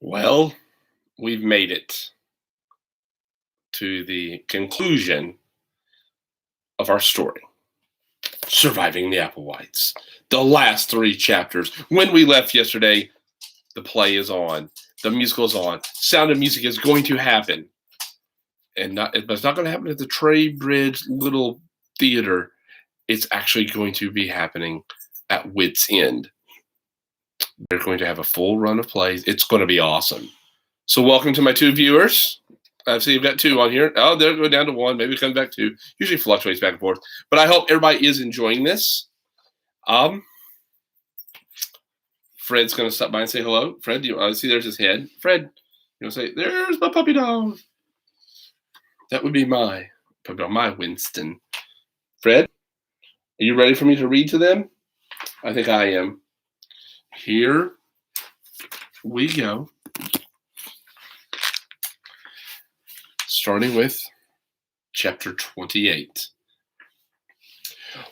Well, we've made it to the conclusion of our story. Surviving the Applewhites. The last three chapters. When we left yesterday, the play is on. The musical is on. Sound of Music is going to happen. But it's not going to happen at the Trey Bridge Little Theater. It's actually going to be happening at Wits End. They're going to have a full run of plays. It's going to be awesome. So welcome to my two viewers. I see you've got two on here. Oh, they're going down to one. Maybe it comes back to. Usually fluctuates back and forth. But I hope everybody is enjoying this. Fred's going to stop by and say hello. Fred, I see there's his head. Fred, you want to say, there's my puppy dog. That would be my puppy dog, my Winston. Fred, are you ready for me to read to them? I think I am. Here we go. Starting with chapter 28.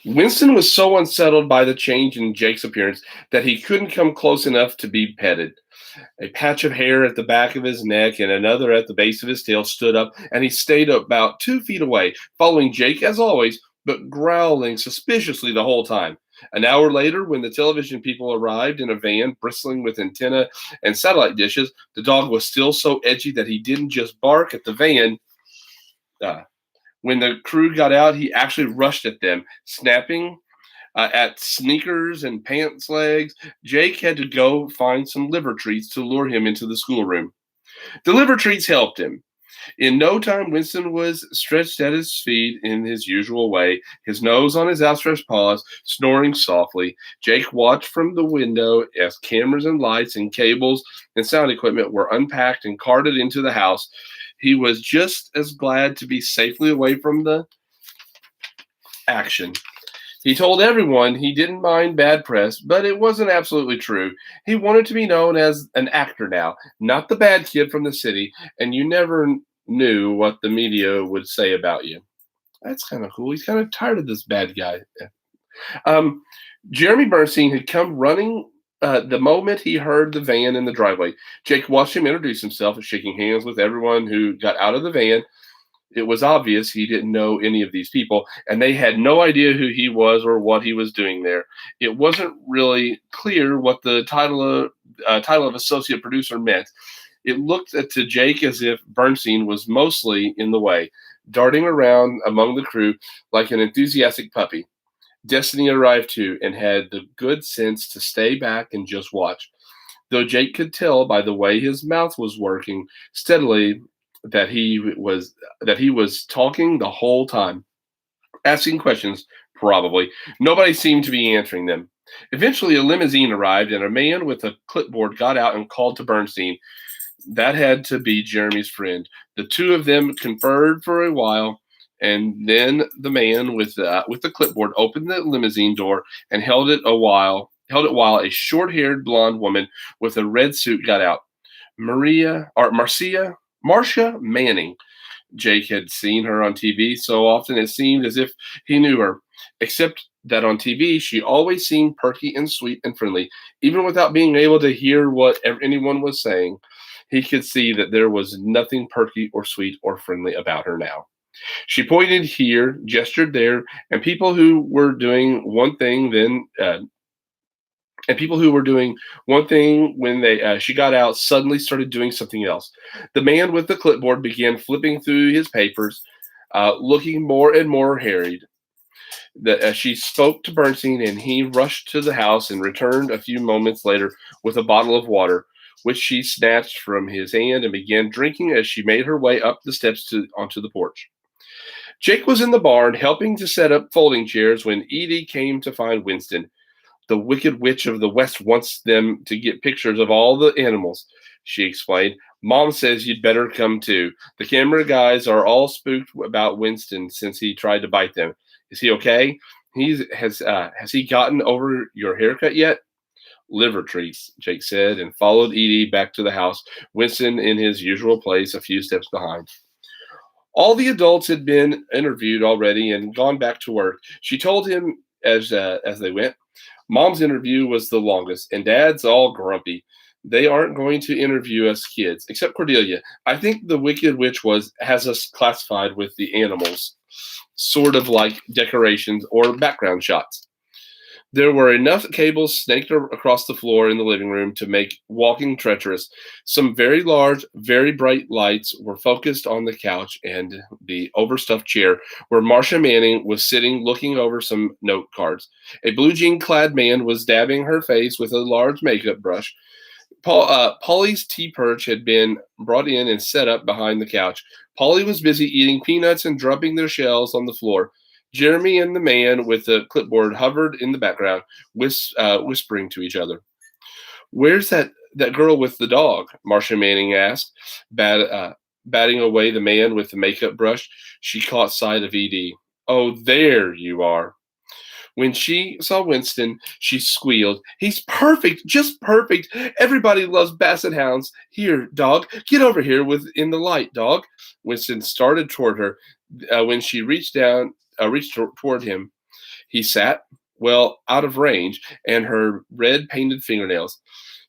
Winston was so unsettled by the change in Jake's appearance that he couldn't come close enough to be petted. A patch of hair at the back of his neck and another at the base of his tail stood up, and he stayed about 2 feet away, following Jake as always, but growling suspiciously the whole time. An hour later, when the television people arrived in a van bristling with antenna and satellite dishes, the dog was still so edgy that he didn't just bark at the van. When the crew got out, he actually rushed at them, snapping at sneakers and pants legs. Jake had to go find some liver treats to lure him into the schoolroom. The liver treats helped him. In no time, Winston was stretched at his feet in his usual way, his nose on his outstretched paws, snoring softly. Jake watched from the window as cameras and lights and cables and sound equipment were unpacked and carted into the house. He was just as glad to be safely away from the action. He told everyone he didn't mind bad press, but it wasn't absolutely true. He wanted to be known as an actor now, not the bad kid from the city, and you never knew what the media would say about you. That's kind of cool. He's kind of tired of this bad guy. Jeremy Bernstein had come running the moment he heard the van in the driveway. Jake watched him introduce himself and shaking hands with everyone who got out of the van. It was obvious he didn't know any of these people, and they had no idea who he was or what he was doing there. It wasn't really clear what the title of associate producer meant. It looked to Jake as if Bernstein was mostly in the way, darting around among the crew like an enthusiastic puppy. Destiny arrived too and had the good sense to stay back and just watch, though Jake could tell by the way his mouth was working steadily that he was talking the whole time, asking questions, probably. Nobody seemed to be answering them. Eventually, a limousine arrived, and a man with a clipboard got out and called to Bernstein. That had to be Jeremy's friend. The two of them conferred for a while, and then the man with the clipboard opened the limousine door and held it while a short-haired blonde woman with a red suit got out. Marcia Manning. Jake had seen her on TV so often it seemed as if he knew her, except that on TV she always seemed perky and sweet and friendly. Even without being able to hear what anyone was saying, he could see that there was nothing perky or sweet or friendly about her now. She pointed here, gestured there, and people who were doing one thing when she got out suddenly started doing something else. The man with the clipboard began flipping through his papers, looking more and more harried. She spoke to Bernstein, and he rushed to the house and returned a few moments later with a bottle of water, which she snatched from his hand and began drinking as she made her way up the steps onto the porch. Jake was in the barn helping to set up folding chairs when Edie came to find Winston. The Wicked Witch of the West wants them to get pictures of all the animals, she explained. Mom says you'd better come too. The camera guys are all spooked about Winston since he tried to bite them. Is he okay? Has he gotten over your haircut yet? Liver treats, Jake said, and followed Edie back to the house, Winston in his usual place a few steps behind. All the adults had been interviewed already and gone back to work. She told him as they went. Mom's interview was the longest, and Dad's all grumpy. They aren't going to interview us kids, except Cordelia. I think the Wicked Witch has us classified with the animals, sort of like decorations or background shots. There were enough cables snaked across the floor in the living room to make walking treacherous. Some very large, very bright lights were focused on the couch and the overstuffed chair where Marcia Manning was sitting looking over some note cards. A blue jean clad man was dabbing her face with a large makeup brush. Polly's tea perch had been brought in and set up behind the couch. Polly was busy eating peanuts and dropping their shells on the floor. Jeremy and the man with the clipboard hovered in the background, whispering to each other. "Where's that girl with the dog?" Marcia Manning asked, batting away the man with the makeup brush. She caught sight of Edie. "Oh, there you are." When she saw Winston, she squealed, "He's perfect, just perfect. Everybody loves basset hounds. Here, dog, get over here in the light, dog." Winston started toward her. When she reached toward him, he sat, well, out of range, and her red painted fingernails.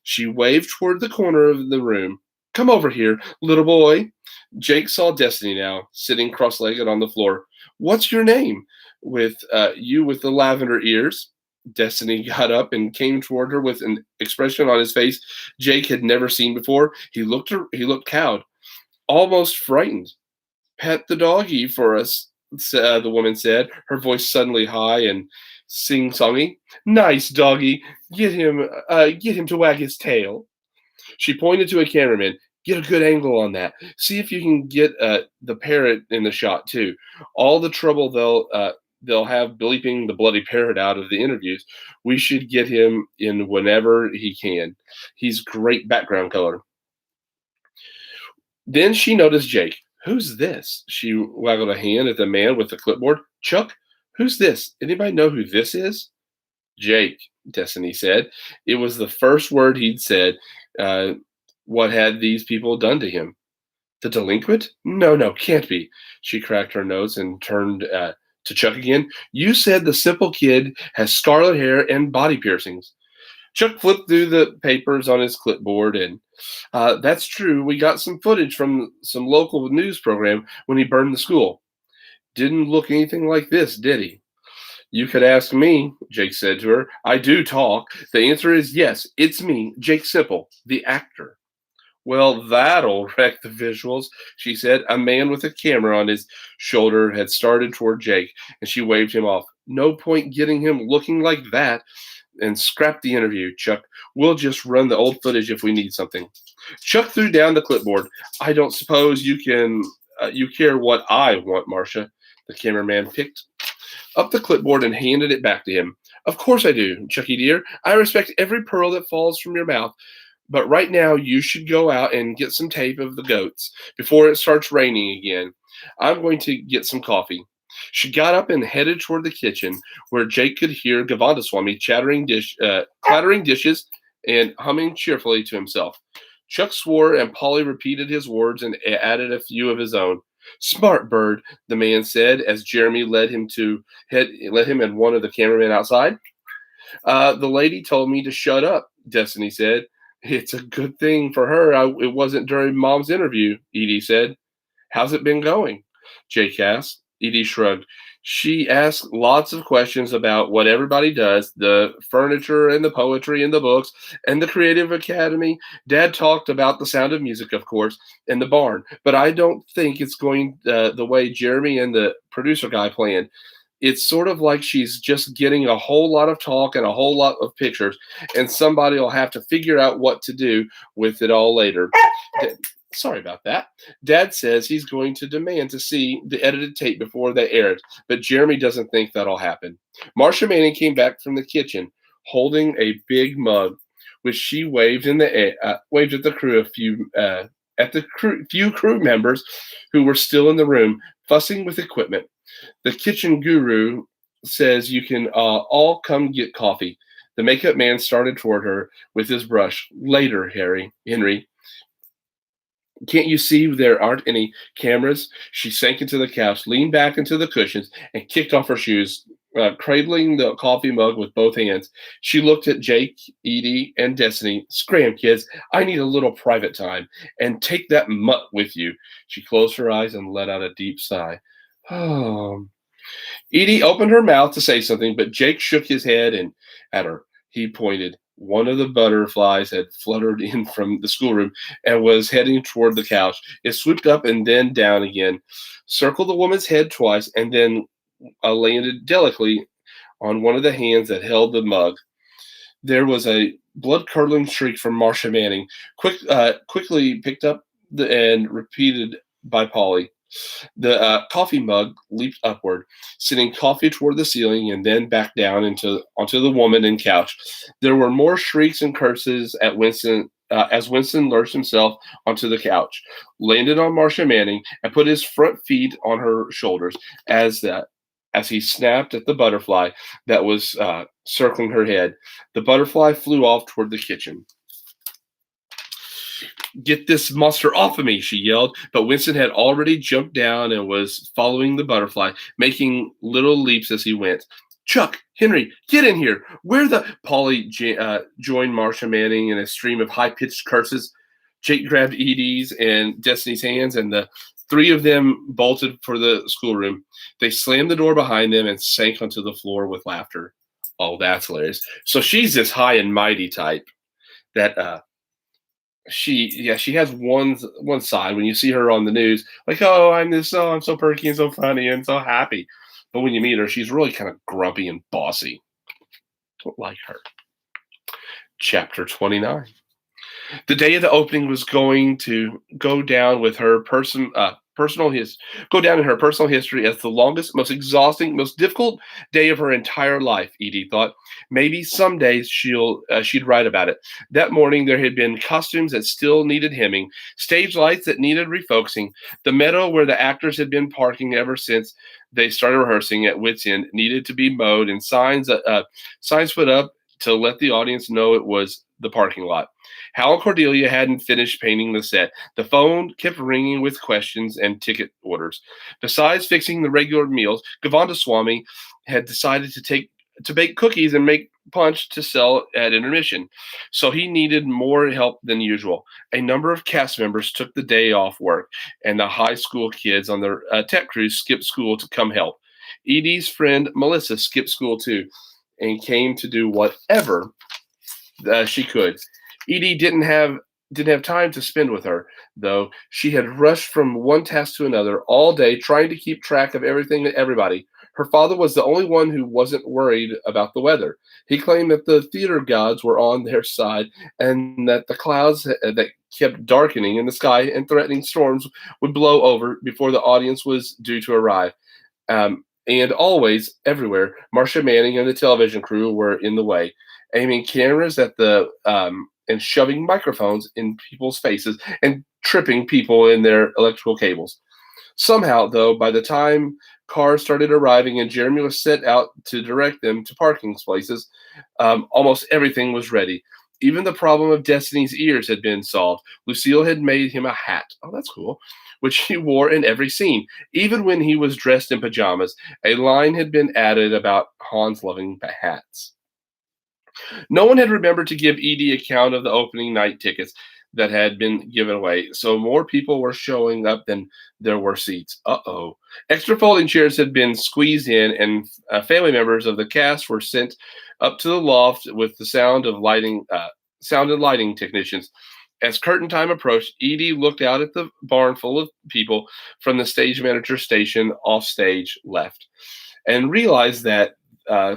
She waved toward the corner of the room. "Come over here, little boy." Jake saw Destiny now, sitting cross-legged on the floor. "What's your name? With you with the lavender ears?" Destiny got up and came toward her with an expression on his face Jake had never seen before. He looked cowed, almost frightened. "Pet the doggy for us," the woman said, her voice suddenly high and sing-songy. "Nice doggy. Get him to wag his tail." She pointed to a cameraman. "Get a good angle on that. See if you can get the parrot in the shot too. All the trouble they'll have bleeping the bloody parrot out of the interviews. We should get him in whenever he can. He's great background color." Then she noticed Jake. "Who's this?" She waggled a hand at the man with the clipboard. "Chuck, who's this? Anybody know who this is?" "Jake," Destiny said. It was the first word he'd said. What had these people done to him? "The delinquent? No, can't be." She cracked her nose and turned to Chuck again. "You said the simple kid has scarlet hair and body piercings." Chuck flipped through the papers on his clipboard, and that's true. We got some footage from some local news program when he burned the school. Didn't look anything like this, did he? "You could ask me," Jake said to her. "I do talk. The answer is yes, it's me, Jake Semple, the actor." "Well, that'll wreck the visuals," she said. A man with a camera on his shoulder had started toward Jake, and she waved him off. "No point getting him looking like that. And scrap the interview, Chuck. We'll just run the old footage if we need something." Chuck threw down the clipboard. "I don't suppose you care what I want, Marcia." The cameraman picked up the clipboard and handed it back to him. "Of course I do, Chucky dear. I respect every pearl that falls from your mouth. But right now you should go out and get some tape of the goats before it starts raining again. I'm going to get some coffee." She got up and headed toward the kitchen, where Jake could hear Govindaswamy clattering dishes and humming cheerfully to himself. Chuck swore, and Polly repeated his words and added a few of his own. "Smart bird," the man said as Jeremy led him and one of the cameramen outside. The lady told me to shut up," Destiny said. "It's a good thing for her it wasn't during Mom's interview," Edie said. "How's it been going?" Jake asked. Edie shrugged. "She asked lots of questions about what everybody does, the furniture and the poetry and the books and the creative academy. Dad talked about the Sound of Music, of course, and the barn, but I don't think it's going the way Jeremy and the producer guy planned. It's sort of like she's just getting a whole lot of talk and a whole lot of pictures, and somebody will have to figure out what to do with it all later." Sorry about that. "Dad says he's going to demand to see the edited tape before they air it, but Jeremy doesn't think that'll happen." Marcia Manning came back from the kitchen holding a big mug, which she waved waved at the few crew members who were still in the room fussing with equipment. "The kitchen guru says you can all come get coffee." The makeup man started toward her with his brush. "Later, Henry. Can't you see there aren't any cameras?" She sank into the couch, leaned back into the cushions, and kicked off her shoes. cradling the coffee mug with both hands. She looked at Jake, Edie, and Destiny. Scram, kids. I need a little private time. And take that mutt with you. She closed her eyes and let out a deep sigh. Oh. Edie opened her mouth to say something, but Jake shook his head and at her. He pointed. One of the butterflies had fluttered in from the schoolroom and was heading toward the couch. It swooped up and then down again, circled the woman's head twice, and then landed delicately on one of the hands that held the mug. There was a blood-curdling shriek from Marcia Manning, quickly picked up and repeated by Polly. The coffee mug leaped upward, sending coffee toward the ceiling and then back down onto the woman and couch. There were more shrieks and curses at Winston as Winston lurched himself onto the couch, landed on Marcia Manning, and put his front feet on her shoulders as he snapped at the butterfly that was circling her head. The butterfly flew off toward the kitchen. Get this monster off of me, she yelled, but Winston had already jumped down and was following the butterfly, making little leaps as he went. Chuck, Henry, get in here. Where the... Polly joined Marcia Manning in a stream of high-pitched curses. Jake grabbed Edie's and Destiny's hands, and the three of them bolted for the schoolroom. They slammed the door behind them and sank onto the floor with laughter. Oh, that's hilarious. So she's this high and mighty type that she has one side when you see her on the news, like, oh, I'm so perky and so funny and so happy. But when you meet her, she's really kind of grumpy and bossy. Don't like her. Chapter 29. The day of the opening was going to go down with her personal history as the longest, most exhausting, most difficult day of her entire life. Edie thought. Maybe some days she'd write about it. That morning there had been costumes that still needed hemming, stage lights that needed refocusing. The meadow where the actors had been parking ever since they started rehearsing at Wits End needed to be mowed, and signs put up to let the audience know it was the parking lot. Hal and Cordelia hadn't finished painting the set. The phone kept ringing with questions and ticket orders. Besides fixing the regular meals, Govindaswamy had decided to bake cookies and make punch to sell at intermission, so he needed more help than usual. A number of cast members took the day off work, and the high school kids on their tech crews skipped school to come help. Edie's friend Melissa skipped school too, and came to do whatever she could. Edie didn't have time to spend with her, though. She had rushed from one task to another all day, trying to keep track of everything and everybody. Her father was the only one who wasn't worried about the weather. He claimed that the theater gods were on their side and that the clouds that kept darkening in the sky and threatening storms would blow over before the audience was due to arrive. And always, everywhere, Marcia Manning and the television crew were in the way, aiming cameras at and shoving microphones in people's faces and tripping people in their electrical cables. Somehow, though, by the time cars started arriving and Jeremy was set out to direct them to parking places, almost everything was ready. Even the problem of Destiny's ears had been solved. Lucille had made him a hat. Oh, that's cool. Which he wore in every scene. Even when he was dressed in pajamas, a line had been added about Hans loving hats. No one had remembered to give Edie account of the opening night tickets that had been given away, so more people were showing up than there were seats. Uh-oh. Extra folding chairs had been squeezed in, and family members of the cast were sent up to the loft with the sound and lighting technicians. As curtain time approached, Edie looked out at the barn full of people from the stage manager station off stage left and realized that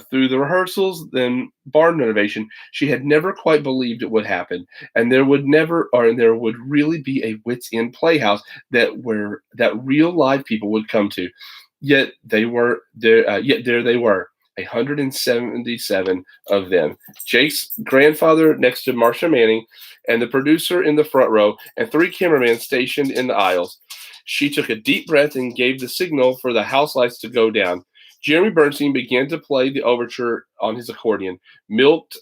through the rehearsals and barn renovation, she had never quite believed it would happen, and there would really be a Wits End playhouse that real live people would come to. Yet there they were, 177 of them. Jake's grandfather next to Marcia Manning, and the producer in the front row, and 3 cameramen stationed in the aisles. She took a deep breath and gave the signal for the house lights to go down. Jeremy Bernstein began to play the overture on his accordion, mic'd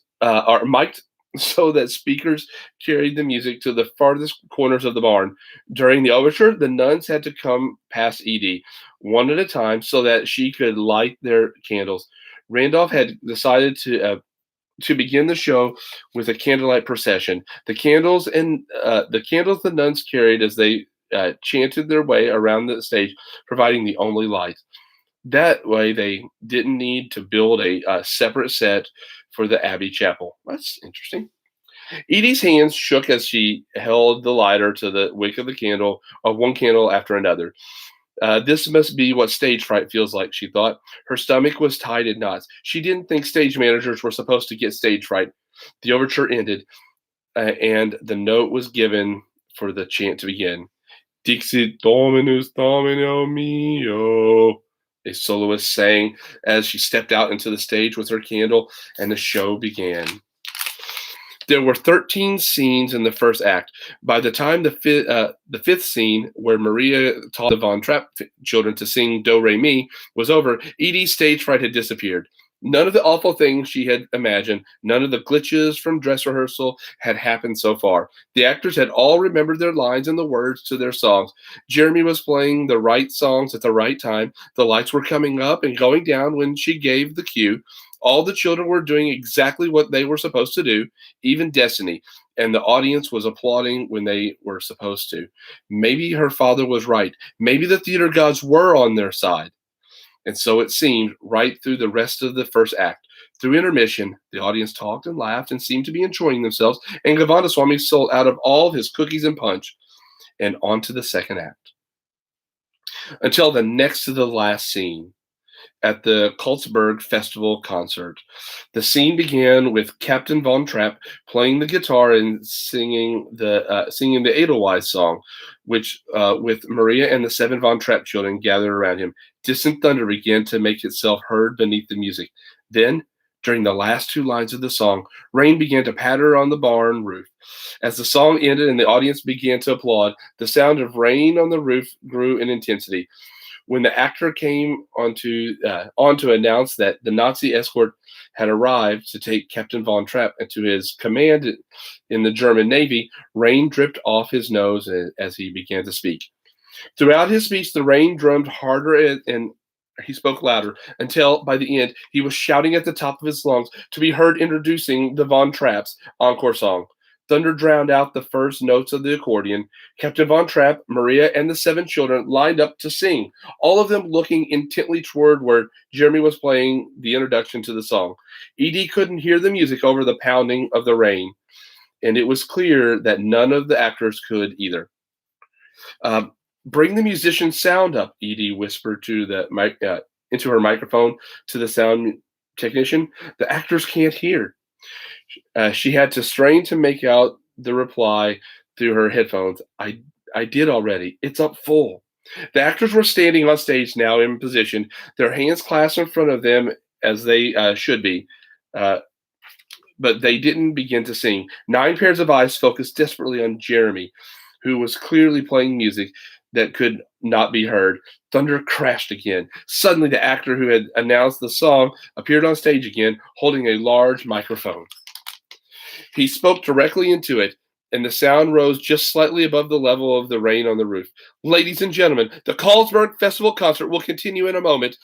so that speakers carried the music to the farthest corners of the barn. During the overture, the nuns had to come past Edie, one at a time, so that she could light their candles. Randolph had decided to begin the show with a candlelight procession. The candles the nuns carried as they chanted their way around the stage, providing the only light. That way, they didn't need to build a separate set for the Abbey chapel. That's interesting. Edie's hands shook as she held the lighter to the wick of the candle, of one candle after another. This must be what stage fright feels like, she thought. Her stomach was tied in knots. She didn't think stage managers were supposed to get stage fright. The overture ended, and the note was given for the chant to begin. Dixit Dominus Domino mio, a soloist sang as she stepped out into the stage with her candle, and the show began. There were 13 scenes in the first act. By the time the fifth scene, where Maria taught the Von Trapp children to sing Do Re Mi, was over, Edie's stage fright had disappeared. None of the awful things she had imagined, none of the glitches from dress rehearsal had happened so far. The actors had all remembered their lines and the words to their songs. Jeremy was playing the right songs at the right time. The lights were coming up and going down when she gave the cue. All the children were doing exactly what they were supposed to do, even Destiny, and the audience was applauding when they were supposed to. Maybe her father was right. Maybe the theater gods were on their side. And so it seemed right through the rest of the first act. Through intermission, the audience talked and laughed and seemed to be enjoying themselves, and Govindaswamy sold out of all his cookies and punch. And on to the second act. Until the next to the last scene. At the Kulzburg Festival concert. The scene began with Captain Von Trapp playing the guitar and singing the Edelweiss song, which with Maria and the 7 Von Trapp children gathered around him. Distant thunder began to make itself heard beneath the music. Then, during the last 2 lines of the song, rain began to patter on the barn roof. As the song ended and the audience began to applaud, the sound of rain on the roof grew in intensity. When the actor came on to announce that the Nazi escort had arrived to take Captain Von Trapp into his command in the German Navy, rain dripped off his nose as he began to speak. Throughout his speech, the rain drummed harder and he spoke louder until, by the end, he was shouting at the top of his lungs to be heard introducing the Von Trapp's Encore song. Thunder drowned out the first notes of the accordion. Captain Von Trapp, Maria, and the 7 children lined up to sing, all of them looking intently toward where Jeremy was playing the introduction to the song. Edie couldn't hear the music over the pounding of the rain, and it was clear that none of the actors could either. Bring the musician's sound up, Edie whispered to into her microphone to the sound technician. The actors can't hear. She had to strain to make out the reply through her headphones. I did already. It's up full. The actors were standing on stage now in position, their hands clasped in front of them as they should be. But they didn't begin to sing. 9 pairs of eyes focused desperately on Jeremy, who was clearly playing music that could not be heard. Thunder crashed again. Suddenly, the actor who had announced the song appeared on stage again, holding a large microphone. He spoke directly into it, and the sound rose just slightly above the level of the rain on the roof. Ladies and gentlemen, the Kulzburg Festival concert will continue in a moment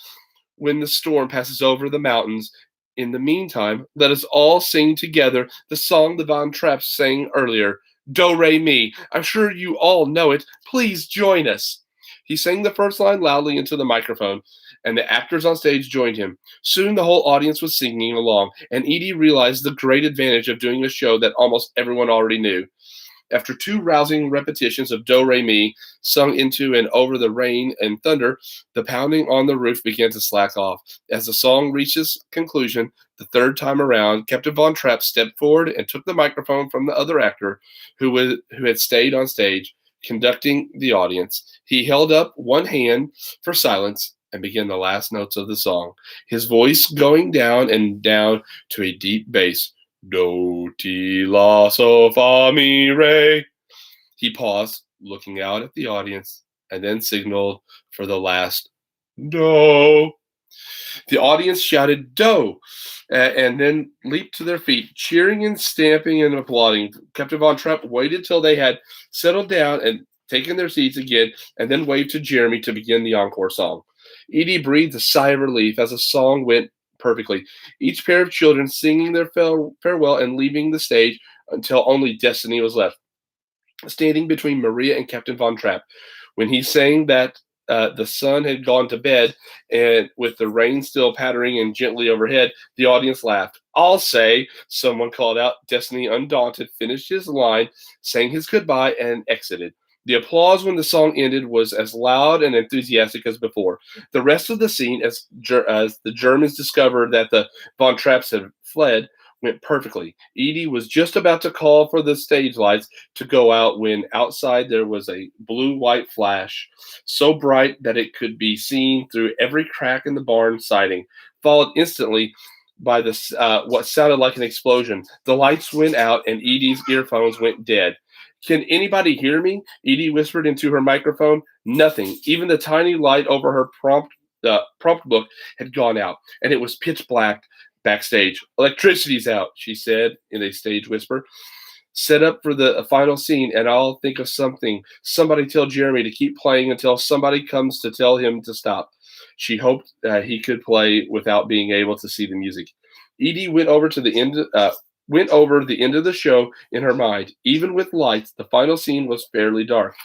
when the storm passes over the mountains. In the meantime, let us all sing together the song the Von Trapps sang earlier, Do Re Mi. I'm sure you all know it. Please join us. He sang the first line loudly into the microphone, and the actors on stage joined him. Soon the whole audience was singing along, and Edie realized the great advantage of doing a show that almost everyone already knew. After 2 rousing repetitions of Do Re Mi, sung into and over the rain and thunder, the pounding on the roof began to slack off. As the song reached its conclusion, the 3rd time around, Captain Von Trapp stepped forward and took the microphone from the other actor who had stayed on stage, conducting the audience. He held up one hand for silence and began the last notes of the song, his voice going down and down to a deep bass. Do, ti, la, so, fa, mi, re. He paused, looking out at the audience, and then signaled for the last do. The audience shouted do, and then leaped to their feet, cheering and stamping and applauding. Captain Von Trapp waited till they had settled down and taken their seats again, and then waved to Jeremy to begin the encore song. Edie breathed a sigh of relief as the song went perfectly. Each pair of children singing their farewell and leaving the stage until only Destiny was left, standing between Maria and Captain Von Trapp. When he sang that the sun had gone to bed, and with the rain still pattering and gently overhead, the audience laughed. "I'll say," someone called out. Destiny, undaunted, finished his line, sang his goodbye, and exited. The applause when the song ended was as loud and enthusiastic as before. The rest of the scene, as the Germans discovered that the Von Trapps had fled, went perfectly. Edie was just about to call for the stage lights to go out when outside there was a blue-white flash, so bright that it could be seen through every crack in the barn siding, followed instantly by what sounded like an explosion. The lights went out and Edie's earphones went dead. "Can anybody hear me?" Edie whispered into her microphone. Nothing. Even the tiny light over her prompt book had gone out, and it was pitch black backstage. "Electricity's out," she said in a stage whisper. "Set up for the final scene, and I'll think of something. Somebody tell Jeremy to keep playing until somebody comes to tell him to stop." She hoped he could play without being able to see the music. Edie went over the end of the show in her mind. Even with lights, the final scene was fairly dark.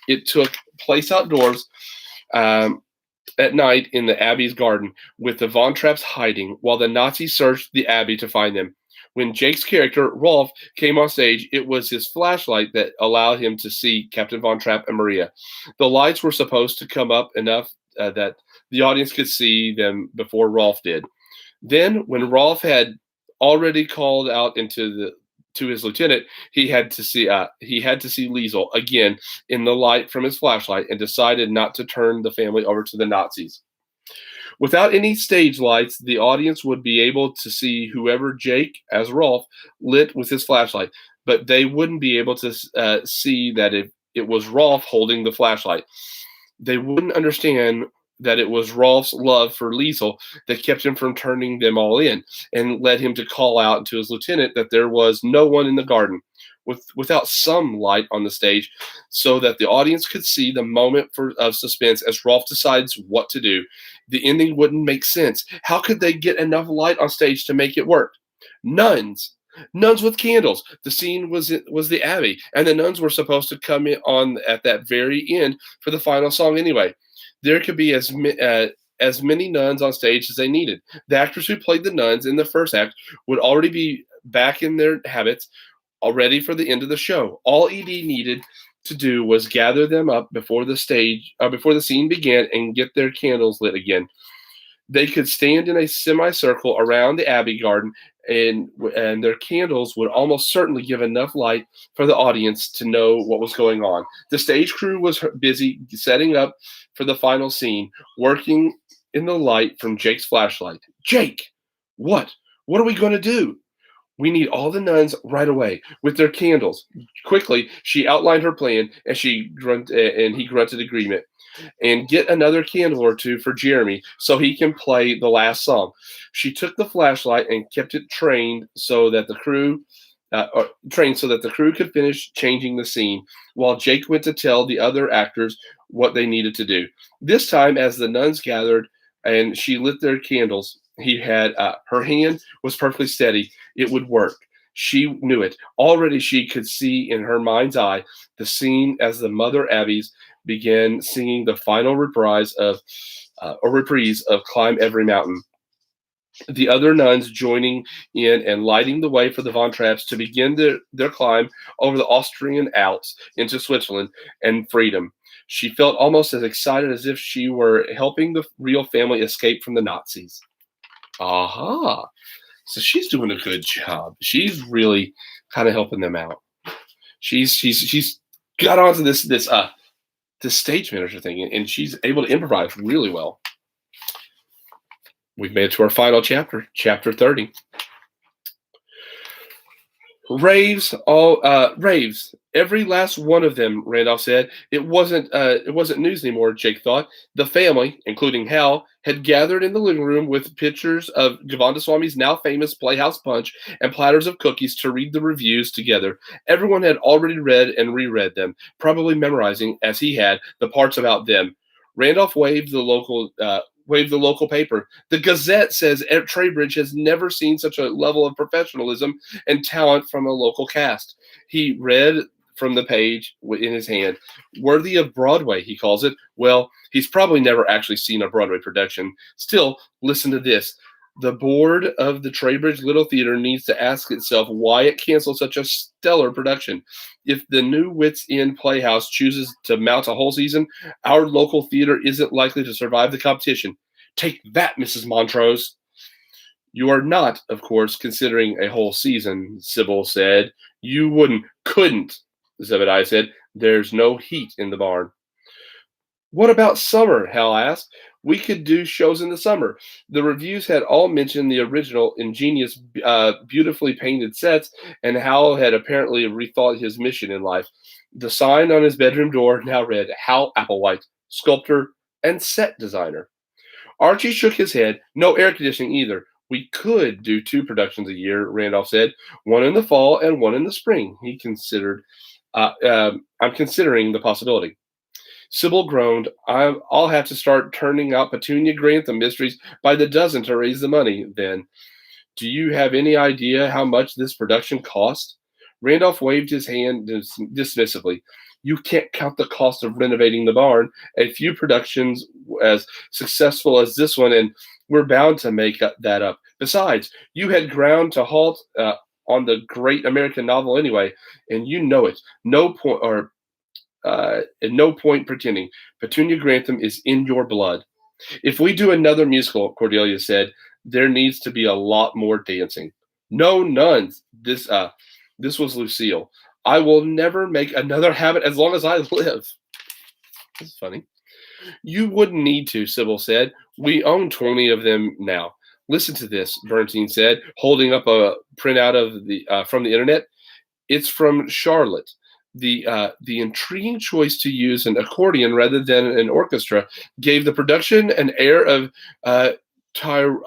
It took place outdoors. At night in the Abbey's garden, with the Von Trapps hiding, while the Nazis searched the Abbey to find them. When Jake's character, Rolf, came on stage, it was his flashlight that allowed him to see Captain Von Trapp and Maria. The lights were supposed to come up enough that the audience could see them before Rolf did. Then, when Rolf had already called out to his lieutenant, he had to see Liesel again in the light from his flashlight, and decided not to turn the family over to the Nazis. Without any stage lights, the audience would be able to see whoever Jake, as Rolf, lit with his flashlight, but they wouldn't be able to see that it was Rolf holding the flashlight. They wouldn't understand that it was Rolf's love for Liesel that kept him from turning them all in, and led him to call out to his lieutenant that there was no one in the garden, without some light on the stage, so that the audience could see the moment of suspense as Rolf decides what to do. The ending wouldn't make sense. How could they get enough light on stage to make it work? Nuns with candles. The scene was the Abbey, and the nuns were supposed to come in on at that very end for the final song anyway. There could be as many nuns on stage as they needed. The actors who played the nuns in the first act would already be back in their habits, all ready for the end of the show. All Edie needed to do was gather them up before the scene began, and get their candles lit again. They could stand in a semicircle around the Abbey garden, and their candles would almost certainly give enough light for the audience to know what was going on. The stage crew was busy setting up for the final scene, working in the light from Jake's flashlight. "Jake, what? What are we going to do?" "We need all the nuns right away with their candles." Quickly, she outlined her plan, and he grunted agreement. "And get another candle or two for Jeremy so he can play the last song." She took the flashlight and kept it trained so that the crew could finish changing the scene, while Jake went to tell the other actors what they needed to do. This time, as the nuns gathered and she lit their candles, her hand was perfectly steady. It would work. She knew it. Already she could see in her mind's eye the scene as the Mother Abbeys began singing the final reprise of Climb Every Mountain. The other nuns joining in and lighting the way for the Von Trapps to begin their climb over the Austrian Alps into Switzerland and freedom. She felt almost as excited as if she were helping the real family escape from the Nazis. Aha! So she's doing a good job. She's really kind of helping them out. She's got onto this stage manager thing, and she's able to improvise really well. We've made it to our final chapter, chapter 30. Raves, raves, every last one of them, Randolph said. It wasn't news anymore, Jake thought. The family, including Hal, had gathered in the living room with pictures of Govindaswamy's now famous Playhouse Punch and platters of cookies to read the reviews together. Everyone had already read and reread them, probably memorizing, as he had, the parts about them. Randolph waved the local waved the local paper. The Gazette says Traybridge has never seen such a level of professionalism and talent from a local cast. He read from the page in his hand. Worthy of Broadway, he calls it. Well, he's probably never actually seen a Broadway production. Still, listen to this. The board of the Traybridge Little Theater needs to ask itself why it canceled such a stellar production. If the new Wits End Playhouse chooses to mount a whole season, our local theater isn't likely to survive the competition. Take that, Mrs. Montrose. You are not, of course, considering a whole season, Sybil said. You couldn't, Zebediah said. There's no heat in the barn. What about summer? Hal asked. We could do shows in the summer. The reviews had all mentioned the original, ingenious, beautifully painted sets, and Hal had apparently rethought his mission in life. The sign on his bedroom door now read, Hal Applewhite, sculptor and set designer. Archie shook his head. No air conditioning either. We could do 2 productions a year, Randolph said. One in the fall and one in the spring. He considered, I'm considering the possibility. Sybil groaned. I'll have to start turning out Petunia Grantham mysteries by the dozen to raise the money, then. Do you have any idea how much this production cost? Randolph waved his hand dismissively. You can't count the cost of renovating the barn. A few productions as successful as this one, and we're bound to make that up. Besides, you had ground to halt on the great American novel anyway, and you know it. At no point pretending. Petunia Grantham is in your blood. If we do another musical, Cordelia said, there needs to be a lot more dancing. No, none. This was Lucille. I will never make another habit as long as I live. That's funny. You wouldn't need to, Sybil said. We own 20 of them now. Listen to this, Bernstein said, holding up a printout of from the internet. It's from Charlotte. The intriguing choice to use an accordion rather than an orchestra gave the production an air of Tyrolean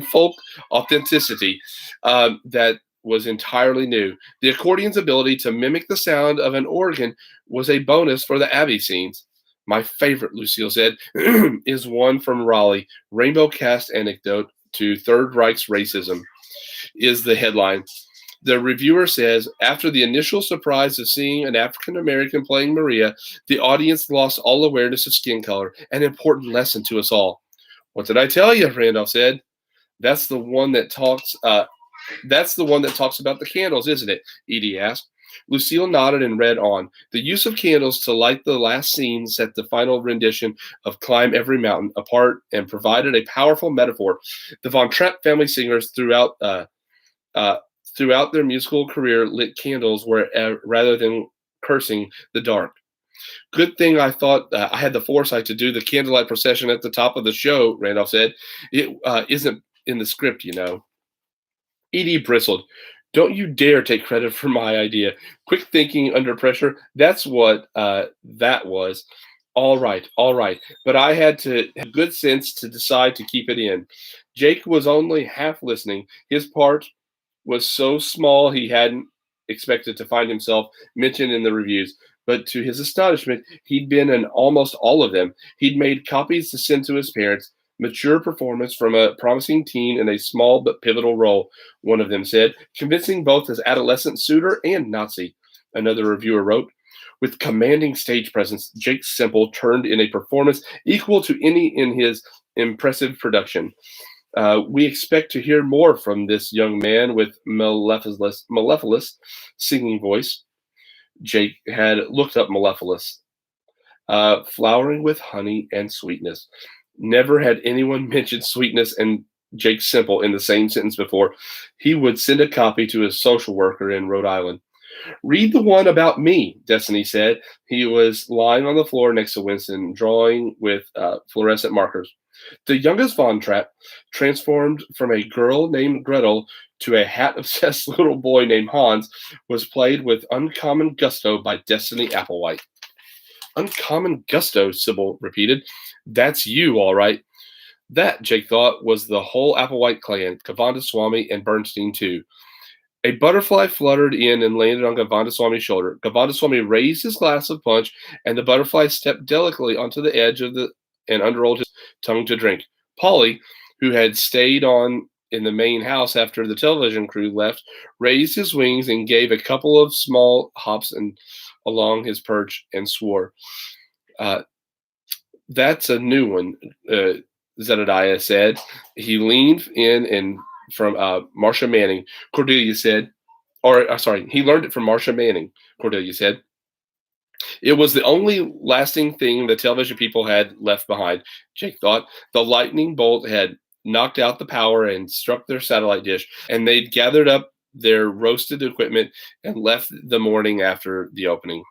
folk authenticity that was entirely new. The accordion's ability to mimic the sound of an organ was a bonus for the Abbey scenes. My favorite, Lucille said, is one from Raleigh, Rainbow Cast Anecdote to Third Reich's Racism, is the headline. The reviewer says, after the initial surprise of seeing an African-American playing Maria, the audience lost all awareness of skin color, an important lesson to us all. What did I tell you? Randolph said. That's the one that talks about the candles, isn't it? Edie asked. Lucille nodded and read on. The use of candles to light the last scene set the final rendition of Climb Every Mountain apart and provided a powerful metaphor. The Von Trapp family singers throughout their musical career lit candles rather than cursing the dark. Good thing I thought I had the foresight to do the candlelight procession at the top of the show, Randolph said. It isn't in the script, you know. Edie bristled. Don't you dare take credit for my idea. Quick thinking under pressure, that's what that was. All right. But I had to have good sense to decide to keep it in. Jake was only half listening. His part was so small he hadn't expected to find himself mentioned in the reviews. But to his astonishment, he'd been in almost all of them. He'd made copies to send to his parents. Mature performance from a promising teen in a small but pivotal role, one of them said, convincing both as adolescent suitor and Nazi. Another reviewer wrote, with commanding stage presence, Jake Semple turned in a performance equal to any in his impressive production. We expect to hear more from this young man with mellifluous singing voice. Jake had looked up mellifluous, flowering with honey and sweetness. Never had anyone mentioned sweetness and Jake Semple in the same sentence before. He would send a copy to his social worker in Rhode Island. Read the one about me, Destiny said. He was lying on the floor next to Winston, drawing with fluorescent markers. The youngest Von Trapp, transformed from a girl named Gretel to a hat-obsessed little boy named Hans, was played with uncommon gusto by Destiny Applewhite. Uncommon gusto, Sybil repeated. That's you, all right. That, Jake thought, was the whole Applewhite clan, Kavanda Swami and Bernstein, too. A butterfly fluttered in and landed on Govindaswami's shoulder. Govindaswamy raised his glass of punch, and the butterfly stepped delicately onto the edge of the and unrolled his tongue to drink. Polly, who had stayed on in the main house after the television crew left, raised his wings and gave a couple of small hops and along his perch and swore. That's a new one, Zedediah said. He leaned in and from Marcia Manning, Cordelia said, he learned it from Marcia Manning, Cordelia said. It was the only lasting thing the television people had left behind, Jake thought. The lightning bolt had knocked out the power and struck their satellite dish, and they'd gathered up their roasted equipment and left the morning after the opening.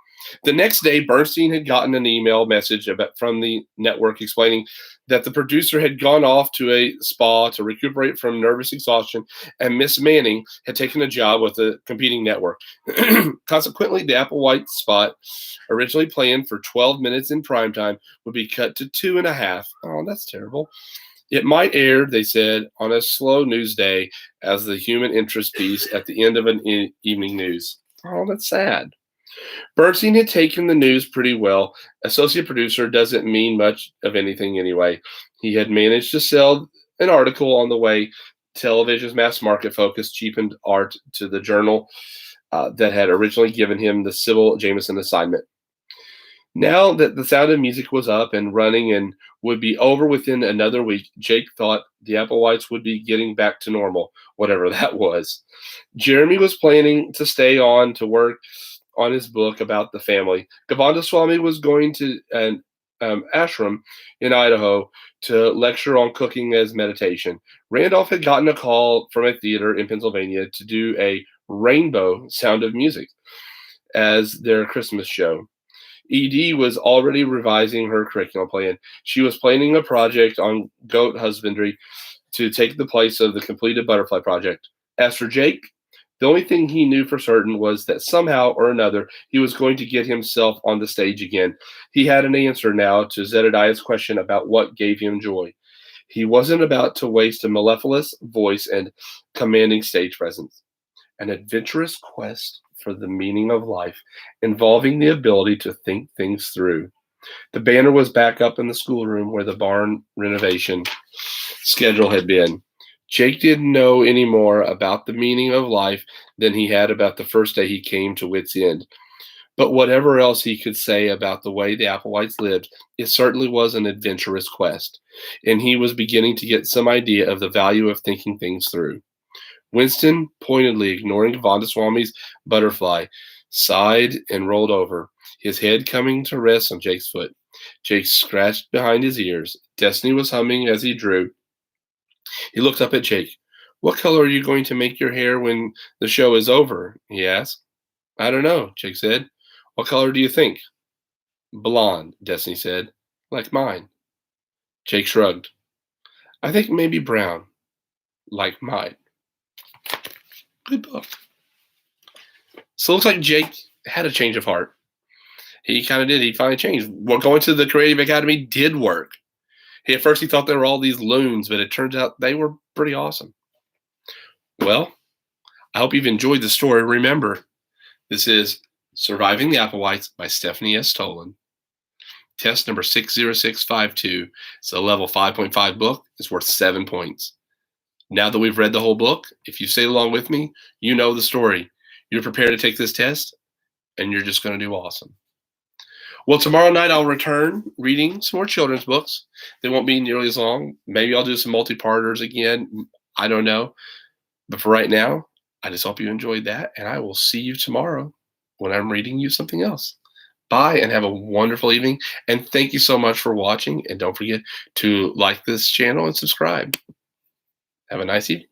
The next day, Bernstein had gotten an email message from the network explaining that the producer had gone off to a spa to recuperate from nervous exhaustion, and Miss Manning had taken a job with a competing network. Consequently, the Applewhites spot, originally planned for 12 minutes in primetime, would be cut to 2.5. Oh, that's terrible. It might air, they said, on a slow news day as the human interest piece at the end of an evening news. Oh, that's sad. Bernstein had taken the news pretty well. Associate producer doesn't mean much of anything anyway. He had managed to sell an article on the way television's mass market focus cheapened art to the journal that had originally given him the Sybil Jameson assignment. Now that The Sound of Music was up and running and would be over within another week, Jake thought the Applewhites would be getting back to normal, whatever that was. Jeremy was planning to stay on to work on his book about the family. Govindaswamy was going to an ashram in Idaho to lecture on cooking as meditation. Randolph had gotten a call from a theater in Pennsylvania to do a Rainbow Sound of Music as their Christmas show. Edie was already revising her curriculum plan. She was planning a project on goat husbandry to take the place of the completed butterfly project. As for Jake, the only thing he knew for certain was that somehow or another he was going to get himself on the stage again. He had an answer now to Zedediah's question about what gave him joy. He wasn't about to waste a mellifluous voice and commanding stage presence. An adventurous quest for the meaning of life, involving the ability to think things through. The banner was back up in the schoolroom where the barn renovation schedule had been. Jake didn't know any more about the meaning of life than he had about the first day he came to Wits End. But whatever else he could say about the way the Applewhites lived, it certainly was an adventurous quest, and he was beginning to get some idea of the value of thinking things through. Winston, pointedly ignoring Govindaswamy's butterfly, sighed and rolled over, his head coming to rest on Jake's foot. Jake scratched behind his ears. Destiny was humming as he drew. He looked up at Jake. "What color are you going to make your hair when the show is over?" he asked. "I don't know," Jake said. "What color do you think?" "Blonde," Destiny said. "Like mine." Jake shrugged. "I think maybe brown. Like mine." Good book. So it looks like Jake had a change of heart. He kind of did. He finally changed. Well, going to the Creative Academy did work. At first he thought there were all these loons, but it turns out they were pretty awesome. Well, I hope you've enjoyed the story. Remember, this is Surviving the Applewhites by Stephanie S. Tolan. Test number 60652. It's a level 5.5 book. It's worth 7 points. Now that we've read the whole book, if you stay along with me, you know the story. You're prepared to take this test, and you're just going to do awesome. Well, tomorrow night I'll return reading some more children's books. They won't be nearly as long. Maybe I'll do some multi-parters again. I don't know. But for right now, I just hope you enjoyed that, and I will see you tomorrow when I'm reading you something else. Bye, and have a wonderful evening. And thank you so much for watching. And don't forget to like this channel and subscribe. Have a nice evening.